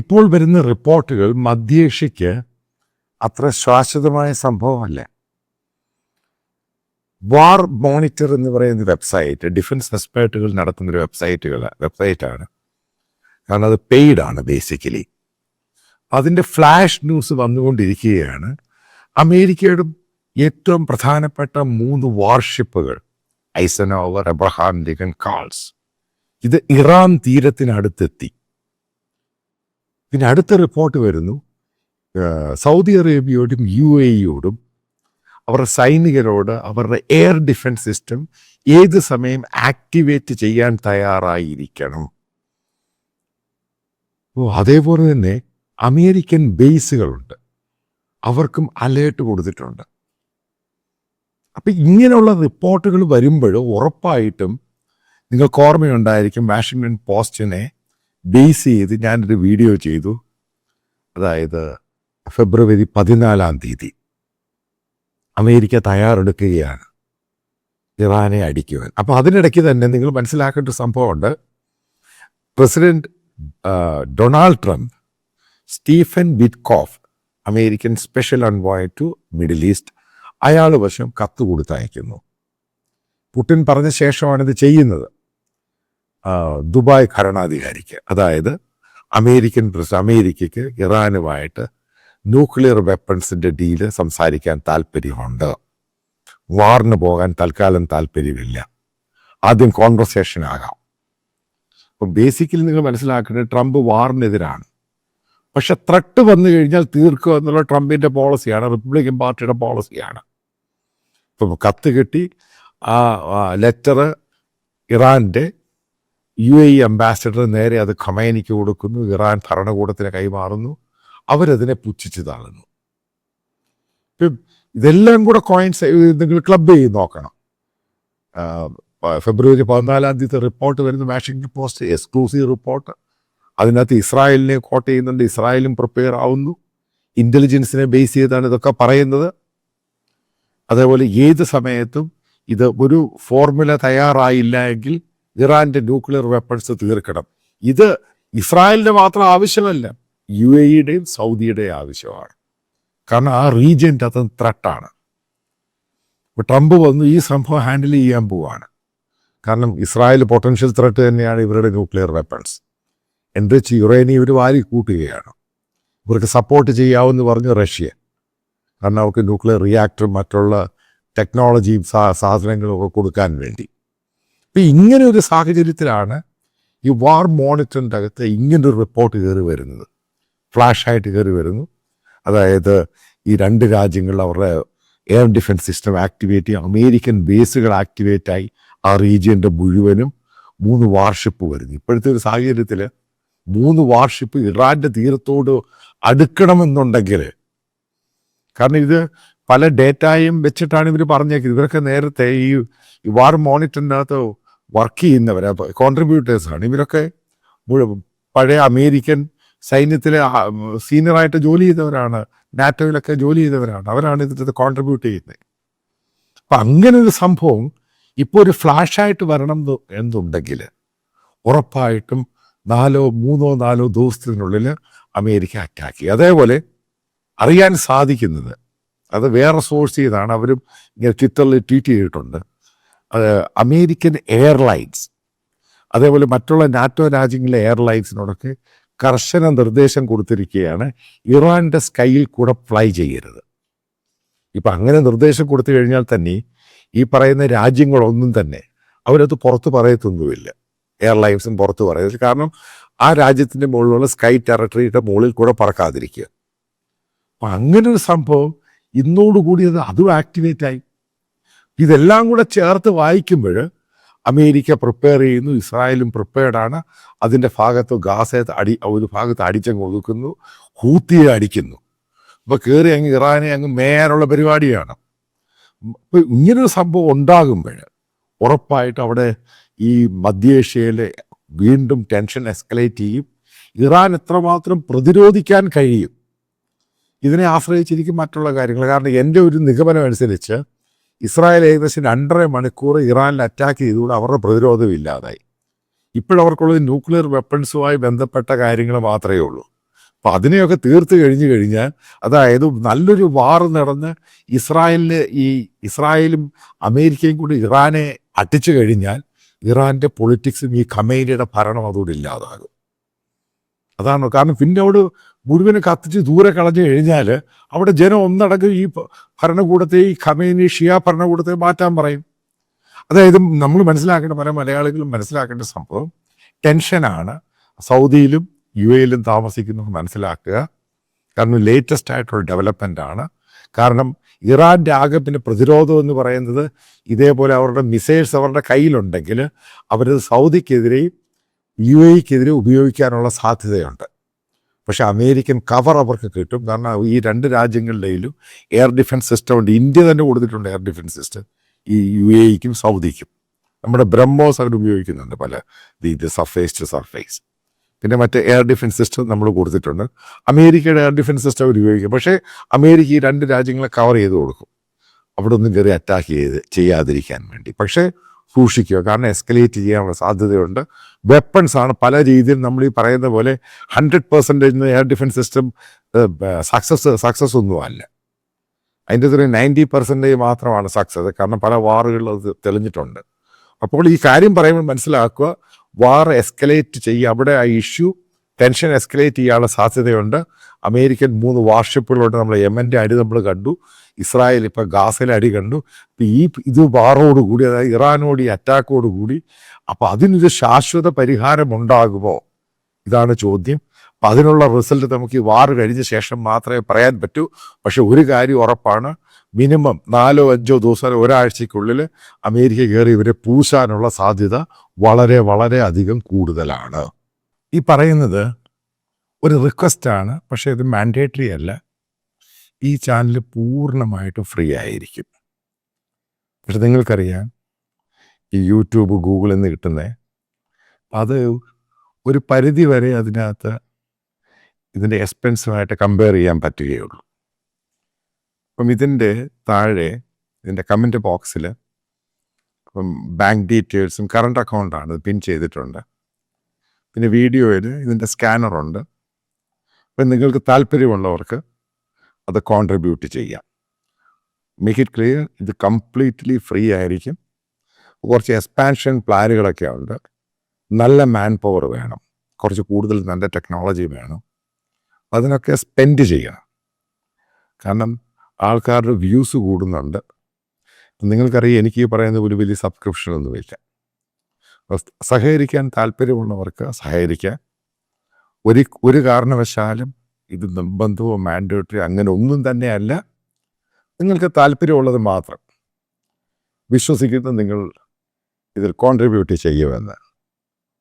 ഇപ്പോൾ വരുന്ന റിപ്പോർട്ടുകൾ മധ്യേഷ്യയ്ക്ക് അത്ര ശാശ്വതമായ സംഭവമല്ല. വാർ മോണിറ്റർ എന്ന് പറയുന്ന വെബ്സൈറ്റ് ഡിഫൻസ് എക്സ്പേർട്ടുകൾ നടത്തുന്നൊരു വെബ്സൈറ്റാണ്. കാരണം അത് പെയ്ഡാണ് ബേസിക്കലി. അതിൻ്റെ ഫ്ലാഷ് ന്യൂസ് വന്നുകൊണ്ടിരിക്കുകയാണ്. അമേരിക്കയുടെ ഏറ്റവും പ്രധാനപ്പെട്ട 3 വാർഷിപ്പുകൾ ഐസനോവർ, എബ്രഹാം ലിങ്കൻ, കാൾസ്, ഇത് ഇറാൻ തീരത്തിനടുത്തെത്തി. പിന്നെ അടുത്ത റിപ്പോർട്ട് വരുന്നു, സൗദി അറേബ്യയോടും UAE-യോടും അവരുടെ സൈനികരോട് അവരുടെ എയർ ഡിഫൻസ് സിസ്റ്റം ഏത് സമയം ആക്ടിവേറ്റ് ചെയ്യാൻ തയ്യാറായിരിക്കണം. അതേപോലെ തന്നെ അമേരിക്കൻ ബേസുകളുണ്ട്, അവർക്കും അലേർട്ട് കൊടുത്തിട്ടുണ്ട്. അപ്പം ഇങ്ങനെയുള്ള റിപ്പോർട്ടുകൾ വരുമ്പോൾ ഉറപ്പായിട്ടും നിങ്ങൾക്ക് ഓർമ്മയുണ്ടായിരിക്കും, വാഷിങ്ടൺ പോസ്റ്റിനെ ബേസ് ചെയ്ത് ഞാനൊരു വീഡിയോ ചെയ്തു. അതായത് ഫെബ്രുവരി 14 അമേരിക്ക തയ്യാറെടുക്കുകയാണ് ഇറാനെ അടിക്കുവാൻ. അപ്പോൾ അതിനിടയ്ക്ക് തന്നെ നിങ്ങൾ മനസ്സിലാക്കേണ്ട ഒരു സംഭവമുണ്ട്. President Donald Trump Stephen Witkoff, American special envoy to Middle East, അയാൾ വശം കത്ത് കൊടുത്തയക്കുന്നു. പുടിൻ പറഞ്ഞ ശേഷമാണിത് ചെയ്യുന്നത്. ദുബായ് ഭരണാധികാരിക്ക്, അതായത് അമേരിക്കയ്ക്ക് ഇറാനുമായിട്ട് ന്യൂക്ലിയർ വെപ്പൺസിൻ്റെ ഡീല് സംസാരിക്കാൻ താല്പര്യമുണ്ട്. വാറിന് പോകാൻ തൽക്കാലം താല്പര്യമില്ല. ആദ്യം കോൺവെർസേഷൻ ആകാം. അപ്പം ബേസിക്കലി നിങ്ങൾ മനസ്സിലാക്കേണ്ടത് ട്രംപ് വാറിനെതിരാണ്. പക്ഷെ ത്രട്ട് വന്നു കഴിഞ്ഞാൽ തീർക്കുക എന്നുള്ള ട്രംപിൻ്റെ പോളിസിയാണ്, റിപ്പബ്ലിക്കൻ പാർട്ടിയുടെ പോളിസിയാണ്. ഇപ്പം കത്ത് കിട്ടി, ആ ലെറ്റർ ഇറാൻ്റെ UAE അംബാസഡർ നേരെ അത് ഖമേനിക്ക് കൊടുക്കുന്നു. ഇറാൻ ഭരണകൂടത്തിന് കൈമാറുന്നു. അവരതിനെ പുച്ഛിച്ച് താളുന്നു. ഇതെല്ലാം കൂടെ കോയിൻസ് നിങ്ങൾ ക്ലബ് ചെയ്ത് നോക്കണം. ഫെബ്രുവരി 14 റിപ്പോർട്ട് വരുന്ന വാഷിങ്ടൺ പോസ്റ്റ് എക്സ്ക്ലൂസീവ് റിപ്പോർട്ട്. അതിനകത്ത് ഇസ്രായേലിനെ കോട്ട് ചെയ്യുന്നുണ്ട്. ഇസ്രായേലും പ്രിപ്പയർ ആവുന്നു. ഇൻ്റലിജൻസിനെ ബേസ് ചെയ്താണ് ഇതൊക്കെ പറയുന്നത്. അതേപോലെ ഏത് സമയത്തും ഇത് ഒരു ഫോർമുല തയ്യാറായില്ല എങ്കിൽ ഇറാൻ്റെ ന്യൂക്ലിയർ വെപ്പൺസ് തീർക്കണം. ഇത് ഇസ്രായേലിൻ്റെ മാത്രം ആവശ്യമല്ല, UAE-യുടെയും സൗദിയുടെയും ആവശ്യമാണ്. കാരണം ആ റീജിയൻ്റെ അത് ത്രട്ടാണ്. ഇപ്പോൾ ട്രംപ് വന്ന് ഈ സംഭവം ഹാൻഡിൽ ചെയ്യാൻ പോവുകയാണ്. കാരണം ഇസ്രായേൽ പൊട്ടൻഷ്യൽ ത്രട്ട് തന്നെയാണ് ഇവരുടെ ന്യൂക്ലിയർ വെപ്പൺസ്. എൻറിച്ച് യുറേനിയം ഇവർ വാരി കൂട്ടുകയാണ്. ഇവർക്ക് സപ്പോർട്ട് ചെയ്യാമെന്ന് പറഞ്ഞ് റഷ്യ, കാരണം അവർക്ക് ന്യൂക്ലിയർ റിയാക്ടറും മറ്റുള്ള ടെക്നോളജിയും സാധനങ്ങളും ഒക്കെ കൊടുക്കാൻ വേണ്ടി. ഇപ്പം ഇങ്ങനെ ഒരു സാഹചര്യത്തിലാണ് ഈ വാർ മോണിറ്ററിൻ്റെ അകത്ത് ഇങ്ങനൊരു റിപ്പോർട്ട് കയറി വരുന്നത്, ഫ്ലാഷായിട്ട് കയറി വരുന്നു. അതായത് ഈ 2 രാജ്യങ്ങൾ അവരുടെ എയർ ഡിഫൻസ് സിസ്റ്റം ആക്ടിവേറ്റ് ചെയ്യും, അമേരിക്കൻ ബേസുകൾ ആക്ടിവേറ്റായി ആ റീജിയൻ്റെ മുഴുവനും 3 വാർഷിപ്പ് വരുന്നു. ഇപ്പോഴത്തെ ഒരു സാഹചര്യത്തിൽ 3 വാർഷിപ്പ് ഇറാൻ്റെ തീരത്തോട് അടുക്കണമെന്നുണ്ടെങ്കിൽ, കാരണം ഇത് പല ഡേറ്റായും വെച്ചിട്ടാണ് ഇവർ പറഞ്ഞേക്കുന്നത്. ഇവരൊക്കെ നേരത്തെ ഈ വാർ മോണിറ്ററിനകത്ത് വർക്ക് ചെയ്യുന്നവരാണ്, കോൺട്രിബ്യൂട്ടേഴ്സാണ്. ഇവരൊക്കെ പഴയ അമേരിക്കൻ സൈന്യത്തിലെ സീനിയറായിട്ട് ജോലി ചെയ്തവരാണ്, നാറ്റോയിലൊക്കെ ജോലി ചെയ്തവരാണ്. അവരാണ് ഇതിൻ്റെ കോൺട്രിബ്യൂട്ട് ചെയ്യുന്നത്. അപ്പം അങ്ങനെ ഒരു സംഭവം ഇപ്പോൾ ഒരു ഫ്ലാഷായിട്ട് വരണം എന്നുണ്ടെങ്കിൽ ഉറപ്പായിട്ടും 3-4 ദിവസത്തിനുള്ളിൽ അമേരിക്ക അറ്റാക്ക് ചെയ്യും. അതേപോലെ അറിയാൻ സാധിക്കുന്നത്, അത് വേറെ സോഴ്സ് ചെയ്താണ്, അവരും ഇങ്ങനെ ട്വിറ്ററിൽ ട്വീറ്റ് ചെയ്തിട്ടുണ്ട്. അമേരിക്കൻ എയർലൈൻസ് അതേപോലെ മറ്റുള്ള നാറ്റോ രാജ്യങ്ങളിലെ എയർലൈൻസിനോടൊക്കെ കർശന നിർദ്ദേശം കൊടുത്തിരിക്കുകയാണ്, ഇറാൻ്റെ സ്കൈയിൽ കൂടെ ഫ്ലൈ ചെയ്യരുത്. ഇപ്പം അങ്ങനെ നിർദ്ദേശം കൊടുത്തു കഴിഞ്ഞാൽ തന്നെ ഈ പറയുന്ന രാജ്യങ്ങളൊന്നും തന്നെ അവരത് പുറത്ത് പറയത്തൊന്നുമില്ല. എയർലൈൻസും പുറത്ത് പറയുന്നത്, കാരണം ആ രാജ്യത്തിൻ്റെ മുകളിലുള്ള സ്കൈ ടെറിട്ടറിയുടെ മുകളിൽ കൂടെ പറക്കാതിരിക്കുക. അപ്പം അങ്ങനൊരു സംഭവം ഇന്നോടുകൂടി അതും ആക്ടിവേറ്റായി. ഇതെല്ലാം കൂടെ ചേർത്ത് വായിക്കുമ്പോൾ അമേരിക്ക പ്രിപ്പയർ ചെയ്യുന്നു, ഇസ്രായേലും പ്രിപ്പയർഡാണ്. അതിൻ്റെ ഭാഗത്ത് ഒരു ഭാഗത്ത് അടിച്ചങ്ങ് ഒതുക്കുന്നു, ഹൂത്തിയെ അടിക്കുന്നു. അപ്പോൾ കയറി അങ്ങ് ഇറാനെ അങ്ങ് മേയാനുള്ള പരിപാടിയാണ്. അപ്പോൾ ഇങ്ങനൊരു സംഭവം ഉണ്ടാകുമ്പോൾ ഉറപ്പായിട്ട് അവിടെ ഈ മധ്യേഷ്യയിൽ വീണ്ടും ടെൻഷൻ എസ്കലേറ്റ് ചെയ്യും. ഇറാൻ എത്രമാത്രം പ്രതിരോധിക്കാൻ കഴിയും ഇതിനെ ആശ്രയിച്ചിരിക്കും മറ്റുള്ള കാര്യങ്ങൾ. കാരണം എൻ്റെ ഒരു നിഗമനം അനുസരിച്ച് ഇസ്രായേൽ ഏകദേശം 2.5 മണിക്കൂർ ഇറാനിൽ അറ്റാക്ക് ചെയ്തുകൊണ്ട് അവരുടെ പ്രതിരോധം ഇല്ലാതായി. ഇപ്പോഴവർക്കുള്ളത് ന്യൂക്ലിയർ വെപ്പൺസുമായി ബന്ധപ്പെട്ട കാര്യങ്ങൾ മാത്രമേ ഉള്ളൂ. അപ്പം അതിനെയൊക്കെ തീർത്ത് കഴിഞ്ഞു കഴിഞ്ഞാൽ, അതായത് നല്ലൊരു വാർ നടന്ന് ഇസ്രായേലും അമേരിക്കയും കൂടി ഇറാനെ അടിച്ചു കഴിഞ്ഞാൽ ഇറാൻ്റെ പൊളിറ്റിക്സും ഈ ഖമേനിയുടെ ഭരണം അതോടെ ഇല്ലാതാകും. അതാണ് കാരണം. പിന്നെ അവിടെ മുഴുവന് കത്തിച്ച് ദൂരെ കളഞ്ഞു കഴിഞ്ഞാൽ അവിടെ ജനം ഒന്നടങ്കം ഈ ഭരണകൂടത്തെ, ഈ ഖമേനി ഷിയ ഭരണകൂടത്തെ മാറ്റാൻ പറയും. അതായത് നമ്മൾ മനസ്സിലാക്കേണ്ട, പല മലയാളികളും മനസ്സിലാക്കേണ്ട സംഭവം ടെൻഷനാണ്. സൗദിയിലും യു എയിലും താമസിക്കുന്നവർ മനസ്സിലാക്കുക. കാരണം ലേറ്റസ്റ്റ് ആയിട്ടുള്ള ഡെവലപ്മെൻ്റ് ആണ്. കാരണം ഇറാൻ്റെ ആകെ പിന്നെ പ്രതിരോധം എന്ന് പറയുന്നത് ഇതേപോലെ അവരുടെ മിസൈൽസ് അവരുടെ കയ്യിലുണ്ടെങ്കിൽ അവരത് സൗദിക്കെതിരെയും യു എക്കെതിരെ ഉപയോഗിക്കാനുള്ള സാധ്യതയുണ്ട്. പക്ഷേ അമേരിക്കൻ കവർ അവർക്ക് കിട്ടും. കാരണം ഈ രണ്ട് രാജ്യങ്ങളുടെയിലും എയർ ഡിഫൻസ് സിസ്റ്റം ഉണ്ട്. ഇന്ത്യ തന്നെ കൊടുത്തിട്ടുണ്ട് എയർ ഡിഫൻസ് സിസ്റ്റം ഈ യു എക്കും സൗദിക്കും. നമ്മുടെ ബ്രഹ്മോസ് അവർ ഉപയോഗിക്കുന്നുണ്ട്, പല ഇത് സർഫേസ് ടു സർഫേസ്. പിന്നെ മറ്റേ എയർ ഡിഫൻസ് സിസ്റ്റം നമ്മൾ കൊടുത്തിട്ടുണ്ട്. അമേരിക്കയുടെ എയർ ഡിഫൻസ് സിസ്റ്റം അവർ ഉപയോഗിക്കും. പക്ഷേ അമേരിക്ക ഈ രണ്ട് രാജ്യങ്ങളെ കവർ ചെയ്ത് കൊടുക്കും, അവിടെ ഒന്നും കയറി അറ്റാക്ക് ചെയ്യാതിരിക്കാൻ വേണ്ടി. പക്ഷേ സൂക്ഷിക്കുക, കാരണം എസ്കലേറ്റ് ചെയ്യാനുള്ള സാധ്യതയുണ്ട്. വെപ്പൺസ് ആണ് പല രീതിയിൽ. നമ്മൾ ഈ പറയുന്ന പോലെ 100% എയർ ഡിഫൻസ് സിസ്റ്റം സക്സസ് ഒന്നുമല്ല. അതിൻ്റെ ഒരു 90% മാത്രമാണ് സക്സസ്. കാരണം പല വാറുകളിൽ അത് തെളിഞ്ഞിട്ടുണ്ട്. അപ്പോൾ ഈ കാര്യം പറയുമ്പോൾ മനസ്സിലാക്കുക, വാർ എസ്കലേറ്റ് ചെയ്യുക, അവിടെ ആ ഇഷ്യൂ ടെൻഷൻ എസ്കലേറ്റ് ചെയ്യാനുള്ള സാധ്യതയുണ്ട്. അമേരിക്കൻ 3 വാർഷിപ്പുകളുണ്ട്. നമ്മൾ യമൻ്റെ അടി നമ്മൾ കണ്ടു, ഇസ്രായേൽ ഇപ്പോൾ ഗാസയിലെ അടി കണ്ടു. ഇപ്പം ഇത് വാറോടുകൂടി, അതായത് ഇറാനോട് ഈ അറ്റാക്കോടുകൂടി, അപ്പോൾ അതിനൊരു ശാശ്വത പരിഹാരം ഉണ്ടാകുമോ? ഇതാണ് ചോദ്യം. അപ്പം അതിനുള്ള റിസൾട്ട് നമുക്ക് ഈ വാർ കഴിഞ്ഞ ശേഷം മാത്രമേ പറയാൻ പറ്റൂ. പക്ഷെ ഒരു കാര്യം ഉറപ്പാണ്, മിനിമം 4-5 ദിവസം, ഒരാഴ്ചയ്ക്കുള്ളിൽ അമേരിക്ക കയറി ഇവരെ പൂശാനുള്ള സാധ്യത വളരെ വളരെ അധികം കൂടുതലാണ്. ഈ പറയുന്നത് ഒരു റിക്വസ്റ്റാണ്, പക്ഷേ ഇത് മാൻഡേറ്ററി അല്ല. ഈ ചാനൽ പൂർണ്ണമായിട്ടും ഫ്രീ ആയിരിക്കും. പക്ഷെ നിങ്ങൾക്കറിയാം, ഈ യൂട്യൂബ്, ഗൂഗിളിൽ നിന്ന് കിട്ടുന്നത് അത് ഒരു പരിധി വരെ അതിനകത്ത് ഇതിൻ്റെ എക്സ്പെൻസുമായിട്ട് കമ്പയർ ചെയ്യാൻ പറ്റുകയുള്ളൂ. അപ്പം ഇതിൻ്റെ താഴെ ഇതിൻ്റെ കമൻറ്റ് ബോക്സിൽ ഇപ്പം ബാങ്ക് ഡീറ്റെയിൽസും കറണ്ട് അക്കൗണ്ടാണ് പിൻ ചെയ്തിട്ടുണ്ട്. പിന്നെ വീഡിയോയിൽ ഇതിൻ്റെ സ്കാനറുണ്ട്. അപ്പം നിങ്ങൾക്ക് താല്പര്യമുള്ളവർക്ക് അത് കോൺട്രിബ്യൂട്ട് ചെയ്യാം. മേക്ക് ഇറ്റ് ക്ലിയർ, ഇത് കംപ്ലീറ്റ്ലി ഫ്രീ ആയിരിക്കും. കുറച്ച് എക്സ്പാൻഷൻ പ്ലാനുകളൊക്കെ ഉണ്ട്. നല്ല മാൻ പവർ വേണം, കുറച്ച് കൂടുതൽ നല്ല ടെക്നോളജി വേണം. അതിനൊക്കെ സ്പെൻഡ് ചെയ്യണം. കാരണം ആൾക്കാരുടെ വ്യൂസ് കൂടുന്നുണ്ട്. നിങ്ങൾക്കറിയാം, എനിക്ക് ഈ പറയുന്ന ഒരു വലിയ സബ്സ്ക്രിപ്ഷനൊന്നുമില്ല. സഹകരിക്കാൻ താല്പര്യമുള്ളവർക്ക് സഹകരിക്കാൻ. ഒരു കാരണവശാലും ഇത് നിർബന്ധമോ മാൻഡേറ്ററി അങ്ങനെ ഒന്നും തന്നെയല്ല. നിങ്ങൾക്ക് താല്പര്യമുള്ളത് മാത്രം വിശ്വസിക്കുന്ന നിങ്ങൾ ഇതിൽ കോൺട്രിബ്യൂട്ട് ചെയ്യുമെന്ന്.